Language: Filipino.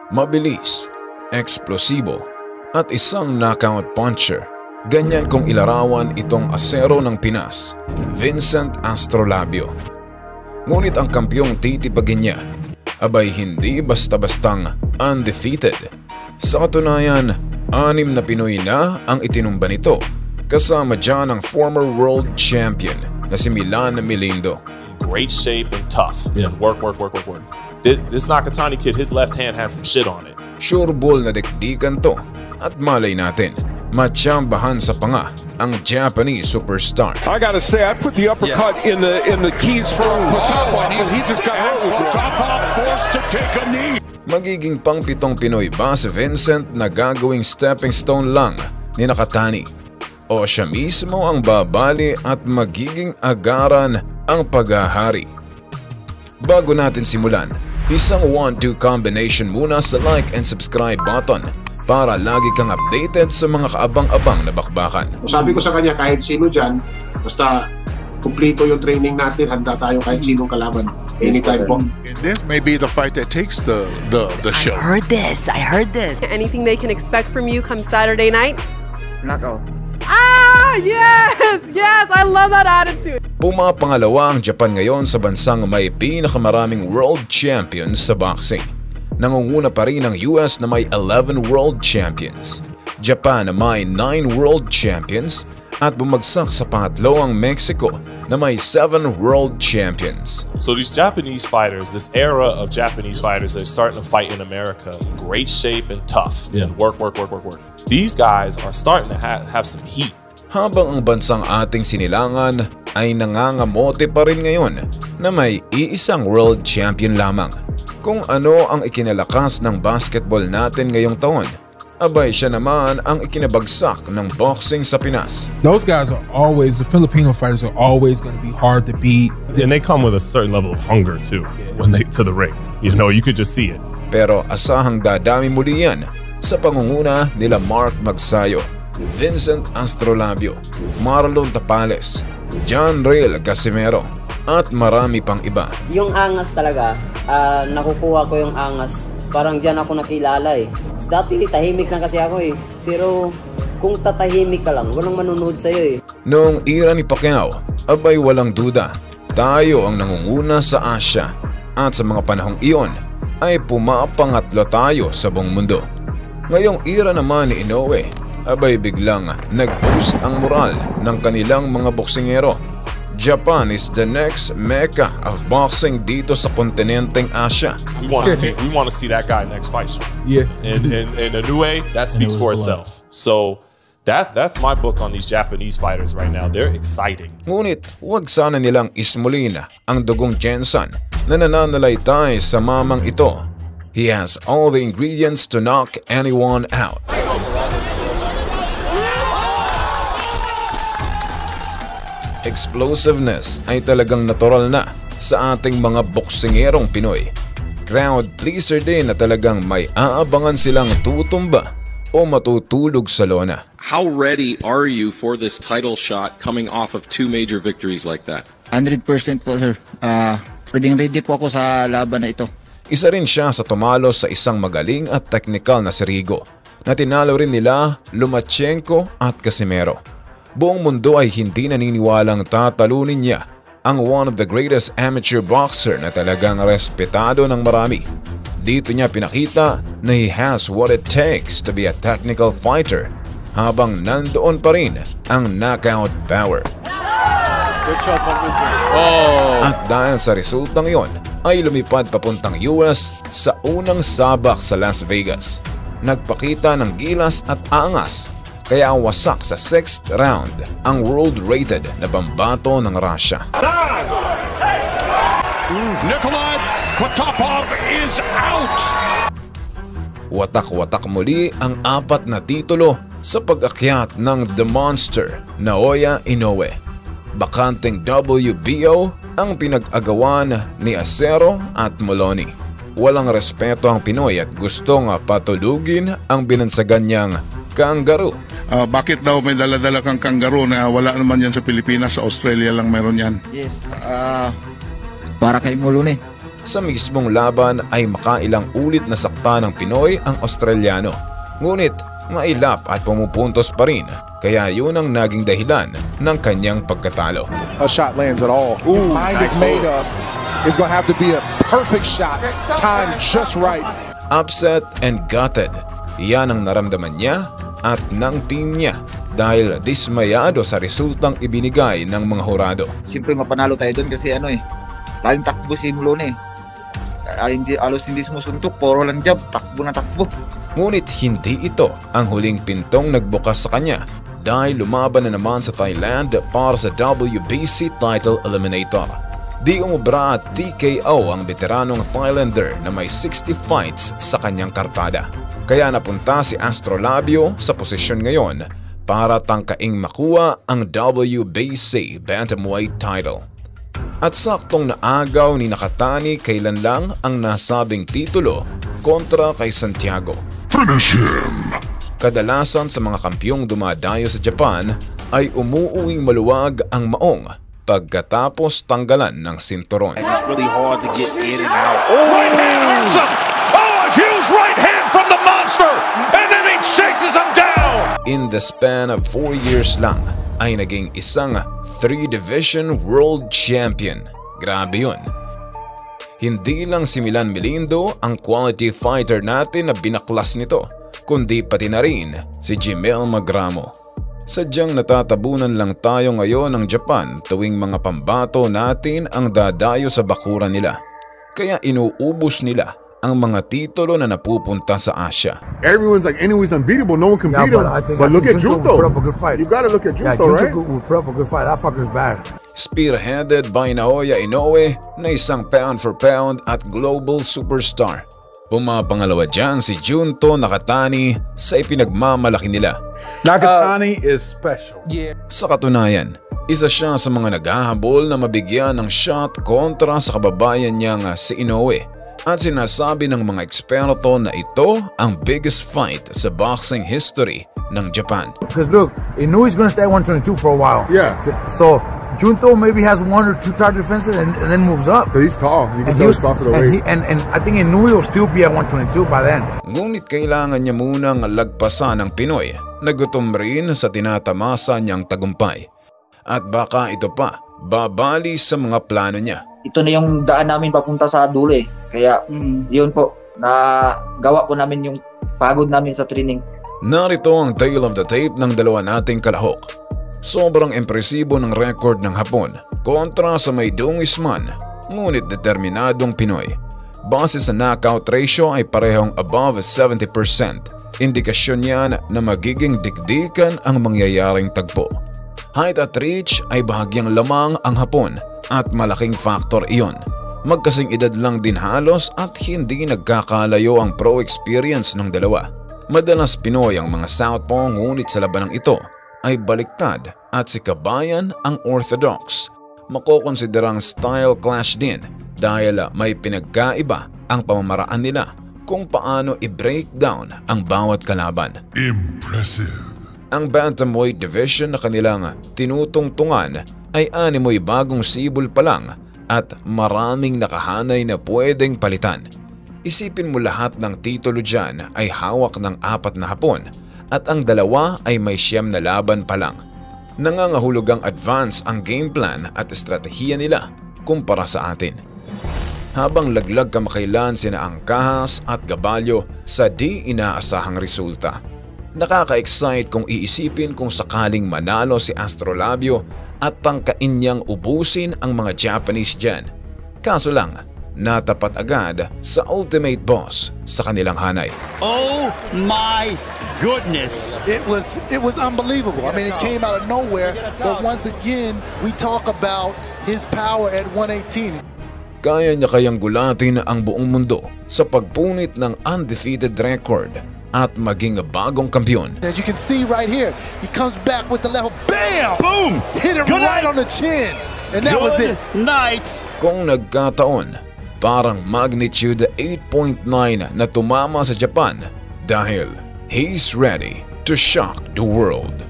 Mabilis, eksplosibo, at isang knockout puncher. Ganyan kung ilarawan itong asero ng Pinas, Vincent Astrolabio. Ngunit ang kampyong titipagin niya, abay hindi basta-bastang undefeated. Sa katunayan, 6 na Pinoy na ang itinumba nito, kasama dyan ang former world champion na si Milan Milindo. Great shape and tough. And work. This Nakatani kid, his left hand has some shit on it. Sure ball na dikdikan to, at malay natin, matsambahan sa panga ang Japanese superstar. I gotta say, I put the uppercut in the keys for Potapov, and he just got hurt with Potapov forced to take a knee. Magiging pang-7 Pinoy ba si Vincent na gagawing stepping stone lang ni Nakatani? O siya mismo ang babali at magiging agaran ang paghahari? Bago natin simulan, isang 1-2 combination muna sa like and subscribe button para lagi kang updated sa mga kaabang-abang na bakbakan. Sabi ko sa kanya, kahit sino dyan, basta kumplito yung training natin, handa tayo kahit sinong kalaban. Anytime po. And this may be the fight that takes the show. I heard this. Anything they can expect from you come Saturday night? Knockout. Yes, I love that attitude. Pumapangalawa ang Japan ngayon sa bansang may pinakamaraming world champions sa boxing. Nangunguna pa rin ang US na may 11 world champions. Japan na may 9 world champions at bumagsak sa pangatlo ang Mexico na may 7 world champions. So these Japanese fighters, this era of Japanese fighters that are starting to fight in America, great shape and tough. And work. These guys are starting to have some heat. Habang ang bansang ating sinilangan ay nangangamote pa rin ngayon na may iisang world champion lamang. Kung ano ang ikinalakas ng basketball natin ngayong taon, abay siya naman ang ikinabagsak ng boxing sa Pinas. Those guys are always, the Filipino fighters are always going to be hard to beat. And they come with a certain level of hunger too when they to the ring. You know, you could just see it. Pero asahang dadami muli yan sa pangunguna nila Mark Magsayo, Vincent Astrolabio, Marlon Tapales, John Rael Casimero, at marami pang iba. Yung angas talaga, nakukuha ko yung angas. Parang dyan ako nakilala eh. Dati tahimik na kasi ako eh. Pero kung tatahimik ka lang, walang manunood sa'yo eh. Noong era ni Pacquiao, abay walang duda, tayo ang nangunguna sa Asia. At sa mga panahong iyon, ay pumapangatlo tayo sa buong mundo. Ngayong era naman ni Inoue, abay biglang nag-boost ang moral ng kanilang mga boksingero. Japan is the next mecca of boxing dito sa kontinenteng Asia. We want to see that guy next fight. Yeah. And Inoue, that speaks for itself. So that's my book on these Japanese fighters right now. They're exciting. Ngunit huwag sana nilang ismulin ang dugong Jensen na nananalaytay sa mamang ito. He has all the ingredients to knock anyone out. Explosiveness ay talagang natural na sa ating mga boksingerong Pinoy. Crowd pleaser din na talagang may aabangan silang tutumba o matutulog sa lona. How ready are you for this title shot coming off of 2 major victories like that? 100% po, sir. Ready po ako sa laban na ito. Isa rin siya sa tumalo sa isang magaling at technical na si Rigo na tinalo rin nila Lomachenko at Casimero. Buong mundo ay hindi naniniwalang tatalunin niya ang one of the greatest amateur boxer na talagang respetado ng marami. Dito niya pinakita na he has what it takes to be a technical fighter habang nandoon pa rin ang knockout power. At dahil sa resultang iyon ay lumipad papuntang US sa unang sabak sa Las Vegas. Nagpakita ng gilas at angas kaya wasak sa 6th round ang world-rated na bambato ng Russia. Nikolai Potapov is out! Watak-watak muli ang 4 na titulo sa pag-akyat ng The Monster, Naoya Inoue. Bakanteng WBO ang pinag-agawan ni Acero at Moloney. Walang respeto ang Pinoy at gustong patulugin ang binansagan niyang kangaroo. Bakit daw may dala-dala kang kangaroo na wala naman yan sa Pilipinas, sa Australia lang meron yan? Yes, para kay Moloney. Sa mismong laban ay makailang ulit na sakta ng Pinoy ang Australiano. Ngunit mailap at pumupuntos pa rin, kaya yun ang naging dahilan ng kanyang pagkatalo. A shot lands at all. His mind is made up. It's gonna have to be a perfect shot, timed just right. Upset and gutted, yan ang naramdaman niya at ng team niya dahil dismayado sa resultang ibinigay ng mga hurado. Siyempre mapanalo tayo doon kasi laging takbo si Mulone. Alos hindi sumusuntok, puro lang jab, takbo na takbo. Ngunit hindi ito ang huling pintong nagbukas sa kanya dahil lumaban na naman sa Thailand para sa WBC title eliminator. Di umubra at TKO ang veteranong Thailander na may 60 fights sa kanyang kartada. Kaya napunta si Astrolabio sa posisyon ngayon para tangkaing makuha ang WBC Bantamweight title. At saktong naagaw ni Nakatani kailan lang ang nasabing titulo kontra kay Santiago. Finish him! Kadalasan sa mga kampyong dumadayo sa Japan ay umuuwing maluwag ang maong pagkatapos tanggalan ng sinturon. It's really hard to get in and out. Right hand hurts him! Oh, a huge right hand from the monster! And then he chases him down! In the span of 4 years lang, ay naging isang 3-division world champion. Grabe yun. Hindi lang si Milan Melindo ang quality fighter natin na binaklas nito, kundi pati na rin si Jimel Magramo. Sadyang natatabunan lang tayo ngayon ng Japan tuwing mga pambato natin ang dadayo sa bakuran nila. Kaya inuubos nila ang mga titulo na napupunta sa Asia. Everyone's like, anyways unbeatable, no one can beat him. But look at Junto. You gotta look at Junto, right? That fucker's bad. Spearheaded by Naoya Inoue na isang pound for pound at global superstar. Pumapangalawa dyan si Junto Nakatani sa ipinagmamalaki nila. Nakatani is special. Sa katunayan, isa siya sa mga naghahabol na mabigyan ng shot kontra sa kababayan niyang si Inoue. At sinasabi ng mga eksperto na ito ang biggest fight sa boxing history ng Japan. Because look, Inoue's gonna stay 122 for a while. Yeah. So Junto maybe has 1 or 2 target defenses and then moves up. But he's tall. You can tell he's tall for the weight. And I think Inoue will still be at 122 by then. Ngunit kailangan niya munang lagpasan ng Pinoy na gutom rin sa tinatamasa niyang tagumpay. At baka ito pa, babali sa mga plano niya. Ito na yung daan namin papunta sa dulo eh. Kaya yun po, nagawa po namin yung pagod namin sa training. Narito ang tale of the tape ng dalawa nating kalahok. Sobrang impresibo ng record ng Hapon kontra sa may dungis man, ngunit determinadong Pinoy. Base sa knockout ratio ay parehong above 70%. Indikasyon yan na magiging dikdikan ang mangyayaring tagpo. Height at reach ay bahagyang lamang ang Hapon at malaking factor iyon. Magkasing edad lang din halos at hindi nagkakalayo ang pro experience ng dalawa. Madalas Pinoy ang mga southpaw ngunit sa labanang ito ay baliktad at si Kabayan ang orthodox. Makokonsiderang style clash din dahil may pinagkaiba ang pamamaraan nila kung paano i-breakdown ang bawat kalaban. Impressive. Ang bantamweight division na kanilang tinutungtungan ay animoy bagong sibol pa lang at maraming nakahanay na pwedeng palitan. Isipin mo lahat ng titulo dyan ay hawak ng 4 na Hapon at ang dalawa ay may 9 na laban pa lang. Nangangahulugang advance ang game plan at estratehiya nila kumpara sa atin. Habang laglag kamakailan sina Angkahas at Gabalyo sa di inaasahang resulta. Nakaka-excite kung iisipin kung sakaling manalo si Astrolabio at tangkain niyang ubusin ang mga Japanese dyan. Kaso lang, natapat agad sa ultimate boss sa kanilang hanay. Oh my goodness! It was unbelievable. I mean, it came out of nowhere. But once again, we talk about his power at 118. Kaya niya kayang gulatin ang buong mundo sa pagpunit ng undefeated record at maging bagong kampiyon. As you can see right here, he comes back with the level. Bam! Boom! Hit him right on the chin. And that was it. Night! Kung nagkataon, parang magnitude 8.9 na tumama sa Japan dahil he's ready to shock the world.